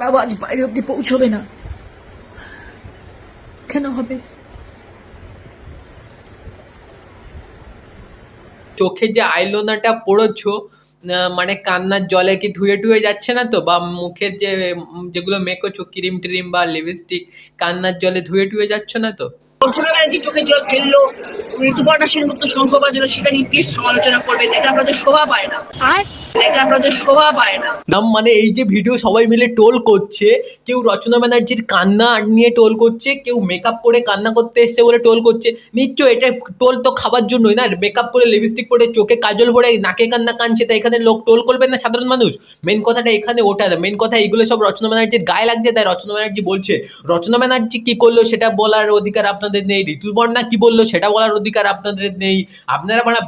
আওয়াজ বাইরে অব্দি পৌঁছবে না, কেন হবে? চোখে যে আইলাইনারটা পড়েছো মানে কান্নার জলে কি ধুয়ে টুয়ে যাচ্ছে না তো? বা মুখের যে যেগুলো মেখেছো ক্রিম ট্রিম বা লিপস্টিক কান্নার জলে ধুয়ে টুয়ে যাচ্ছ না তো? রচনা ব্যানার্জি চোখে জল ফেললো, ঋতুপর্ণা সেনগুপ্ত শঙ্খ বাজলো, সেটা নিয়ে প্লিজ সমালোচনা করবেন। এটা আপনাদের শোভা পায় না, এটা আপনাদের শোভা পায় না। নাম মানে এই যে ভিডিও সবাই মিলে টোল করছে, কেউ রচনা ব্যানার্জির কান্না নিয়ে টোল করছে, কেউ মেকআপ করে কান্না করতে এসছে বলে টোল করছে। নিশ্চয় এটা টোল তো খাবার জন্যই না, মেকআপ করে লিপস্টিক পরে চোখে কাজল পরে নাকে কান্না কানছে, তাই এখানে লোক টোল করবে না সাধারণ মানুষ? মেন কথাটা এখানে ওটা না, মেন কথা এইগুলো সব রচনা ব্যানার্জির গায়ে লাগছে, তাই রচনা ব্যানার্জি বলছে। রচনা ব্যানার্জি কি করলো সেটা বলার অধিকার আপনাদের নেই, ঋতুপর্ণা কি বললো সেটা বলার অধিকার আপনাদের নেই। আপনারা মানে